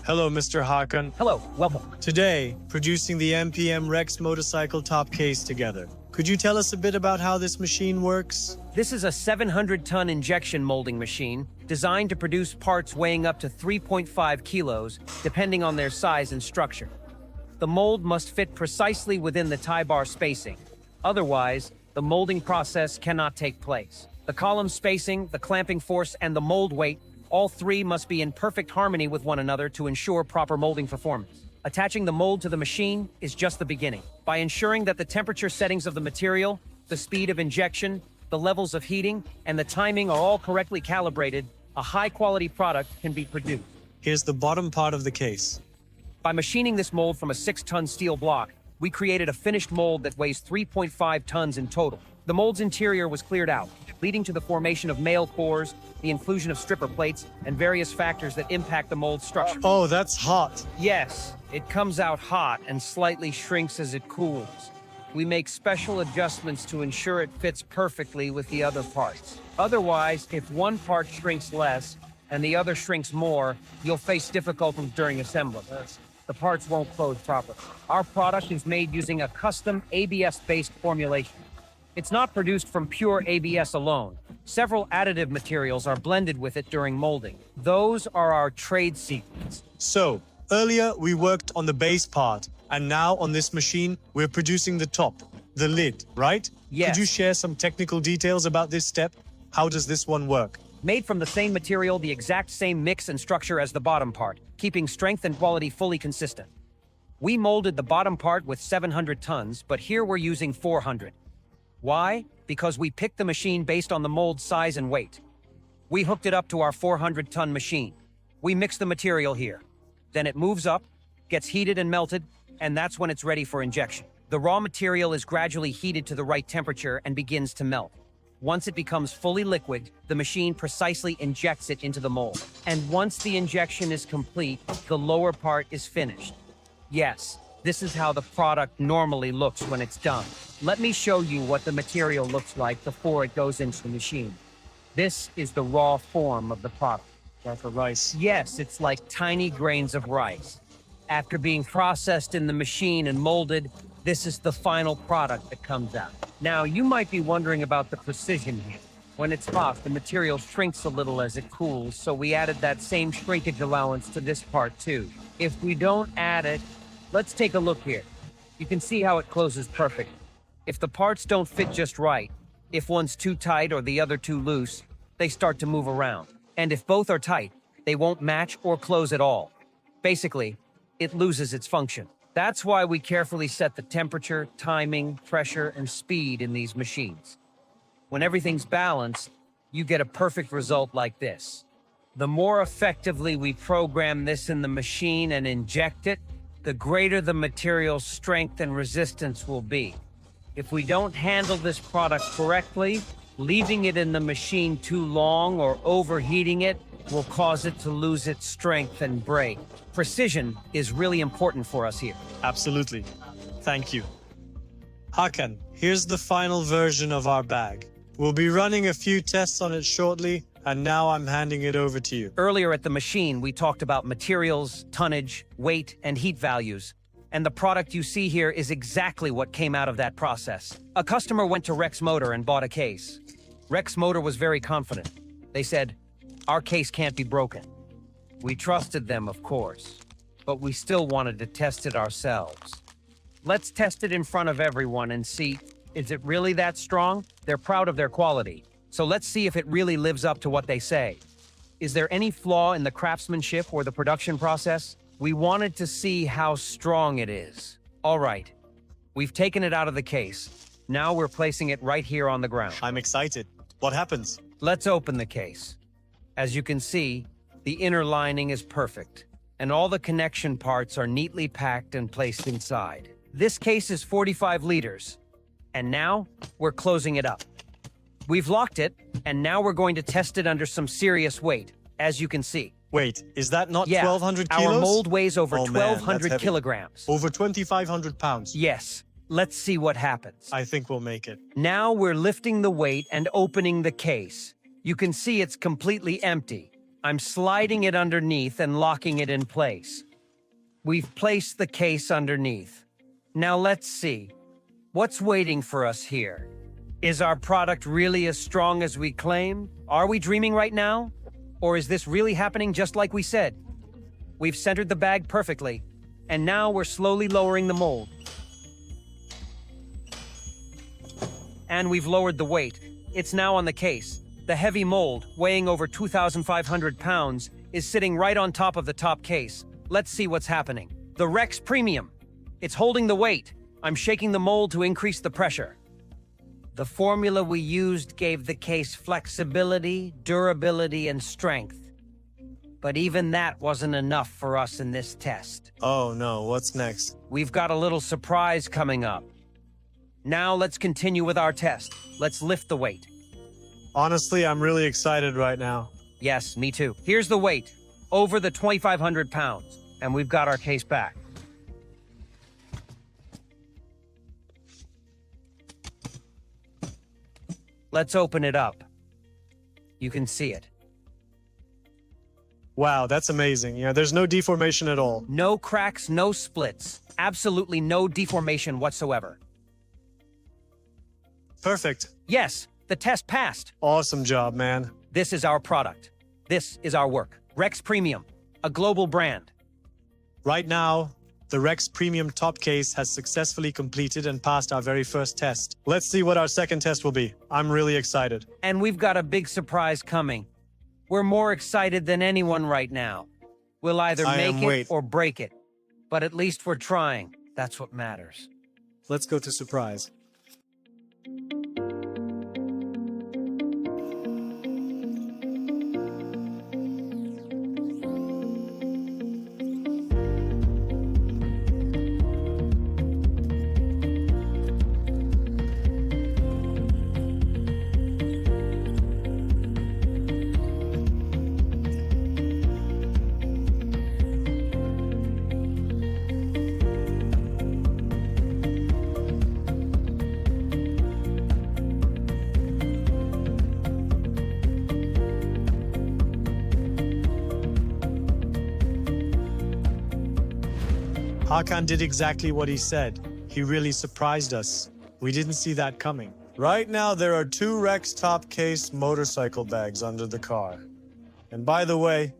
Hello, Mr. Hakan. Hello, welcome. Today, producing the MPM Rexx motorcycle top case together. Could you tell us a bit about how this machine works? This is a 700-ton injection molding machine designed to produce parts weighing up to 3.5 kilos, depending on their size and structure. The mold must fit precisely within the tie bar spacing. Otherwise, the molding process cannot take place. The column spacing, the clamping force, and the mold weight, all three must be in perfect harmony with one another to ensure proper molding performance. Attaching the mold to the machine is just the beginning. By ensuring that the temperature settings of the material, the speed of injection, the levels of heating, and the timing are all correctly calibrated, a high-quality product can be produced. Here's the bottom part of the case. By machining this mold from a 6-ton steel block, we created a finished mold that weighs 3.5 tons in total. The mold's interior was cleared out, leading to the formation of male cores, the inclusion of stripper plates, and various factors that impact the mold's structure. Oh, that's hot. Yes, it comes out hot and slightly shrinks as it cools. We make special adjustments to ensure it fits perfectly with the other parts. Otherwise, if one part shrinks less and the other shrinks more, you'll face difficulties during assembly. The parts won't close properly. Our product is made using a custom ABS-based formulation. It's not produced from pure ABS alone. Several additive materials are blended with it during molding. Those are our trade secrets. So, earlier we worked on the base part, and now on this machine, we're producing the top, the lid, right? Yes. Could you share some technical details about this step? How does this one work? Made from the same material, the exact same mix and structure as the bottom part, keeping strength and quality fully consistent. We molded the bottom part with 700 tons, but here we're using 400. Why? Because we picked the machine based on the mold size and weight. We hooked it up to our 400-ton machine. We mix the material here. Then it moves up, gets heated and melted, and that's when it's ready for injection. The raw material is gradually heated to the right temperature and begins to melt. Once it becomes fully liquid, the machine precisely injects it into the mold. And once the injection is complete, the lower part is finished. Yes, this is how the product normally looks when it's done. Let me show you what the material looks like before it goes into the machine. This is the raw form of the product. Like a rice. Yes, it's like tiny grains of rice. After being processed in the machine and molded, this is the final product that comes out. Now, you might be wondering about the precision here. When it's hot, the material shrinks a little as it cools, so we added that same shrinkage allowance to this part too. If we don't add it, let's take a look here. You can see how it closes perfect. If the parts don't fit just right, if one's too tight or the other too loose, they start to move around. And if both are tight, they won't match or close at all. Basically, it loses its function. That's why we carefully set the temperature, timing, pressure, and speed in these machines. When everything's balanced, you get a perfect result like this. The more effectively we program this in the machine and inject it, the greater the material's strength and resistance will be. If we don't handle this product correctly, leaving it in the machine too long or overheating it will cause it to lose its strength and break. Precision is really important for us here. Absolutely. Thank you. Hakan, here's the final version of our bag. We'll be running a few tests on it shortly, and now I'm handing it over to you. Earlier at the machine, we talked about materials, tonnage, weight, and heat values. And the product you see here is exactly what came out of that process. A customer went to Rexx Motor and bought a case. Rexx Motor was very confident. They said, "Our case can't be broken." We trusted them, of course, but we still wanted to test it ourselves. Let's test it in front of everyone and see, is it really that strong? They're proud of their quality, so let's see if it really lives up to what they say. Is there any flaw in the craftsmanship or the production process? We wanted to see how strong it is. All right, we've taken it out of the case. Now we're placing it right here on the ground. I'm excited. What happens? Let's open the case. As you can see, the inner lining is perfect, and all the connection parts are neatly packed and placed inside. This case is 45 liters, and now we're closing it up. We've locked it, and now we're going to test it under some serious weight, as you can see. Wait, is that not Yeah, 1,200 kilos? our mold weighs over Oh, man, 1,200 that's heavy. kilograms. Over 2,500 pounds. Yes, let's see what happens. I think we'll make it. Now we're lifting the weight and opening the case. You can see it's completely empty. I'm sliding it underneath and locking it in place. We've placed the case underneath. Now let's see. What's waiting for us here? Is our product really as strong as we claim? Are we dreaming right now? Or is this really happening just like we said? We've centered the bag perfectly, and now we're slowly lowering the mold. And we've lowered the weight. It's now on the case. The heavy mold, weighing over 2,500 pounds, is sitting right on top of the top case. Let's see what's happening. The Rexx Premium. It's holding the weight. I'm shaking the mold to increase the pressure. The formula we used gave the case flexibility, durability, and strength. But even that wasn't enough for us in this test. Oh no, what's next? We've got a little surprise coming up. Now let's continue with our test. Let's lift the weight. Honestly, I'm really excited right now. Yes, me too. Here's the weight, over the 2,500 pounds, and we've got our case back. Let's open it up. You can see it. Wow, that's amazing. Yeah, there's no deformation at all. No cracks, no splits. Absolutely no deformation whatsoever. Perfect. Yes, the test passed. Awesome job, man. This is our product. This is our work. Rexx Premium, a global brand. Right now, the Rexx Premium Topcase has successfully completed and passed our very first test. Let's see what our second test will be. I'm really excited. And we've got a big surprise coming. We're more excited than anyone right now. We'll either make it or break it. But at least we're trying. That's what matters. Let's go to surprise. Hakan did exactly what he said. He really surprised us. We didn't see that coming. Right now, there are 2 Rexx Topcase motorcycle bags under the car. And by the way,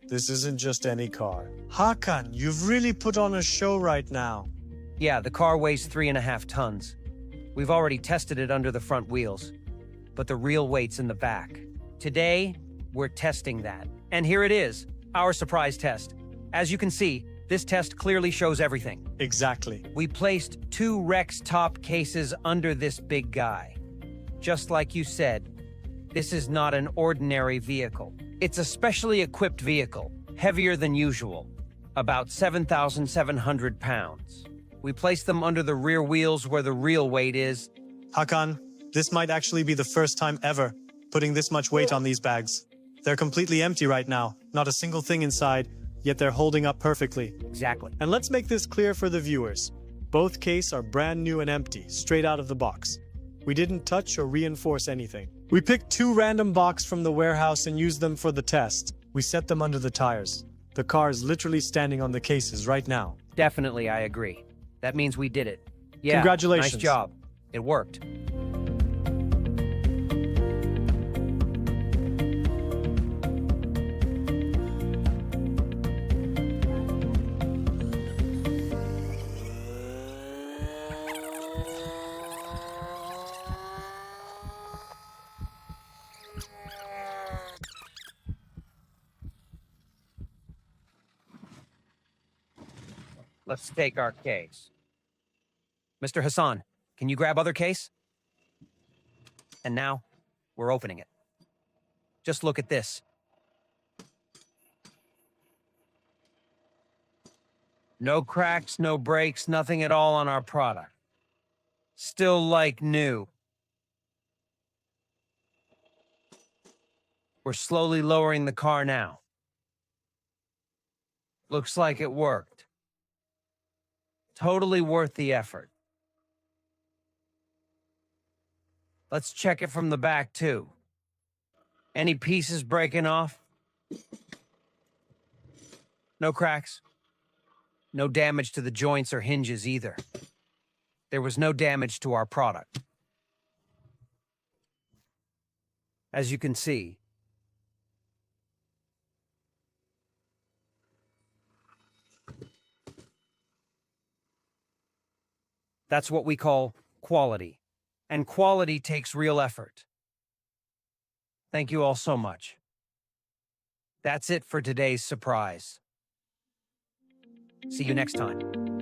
this isn't just any car. Hakan, you've really put on a show right now. Yeah, the car weighs 3.5 tons. We've already tested it under the front wheels, but the real weight's in the back. Today, we're testing that. And here it is, our surprise test. As you can see, this test clearly shows everything. Exactly. We placed 2 Rexx Topcases under this big guy. Just like you said, this is not an ordinary vehicle. It's a specially equipped vehicle, heavier than usual, about 7,700 pounds. We placed them under the rear wheels where the real weight is. Hakan, this might actually be the first time ever putting this much weight on these bags. They're completely empty right now, not a single thing inside, yet they're holding up perfectly. Exactly. And let's make this clear for the viewers. Both cases are brand new and empty, straight out of the box. We didn't touch or reinforce anything. We picked 2 random boxes from the warehouse and used them for the test. We set them under the tires. The car is literally standing on the cases right now. Definitely, I agree. That means we did it. Yeah, Congratulations. nice job. It worked. Let's take our case. Mr. Hassan, can you grab other case? And now, we're opening it. Just look at this. No cracks, no breaks, nothing at all on our product. Still like new. We're slowly lowering the car now. Looks like it worked. Totally worth the effort. Let's check it from the back, too. Any pieces breaking off? No cracks. No damage to the joints or hinges either. There was no damage to our product. As you can see, that's what we call quality. And quality takes real effort. Thank you all so much. That's it for today's surprise. See you next time.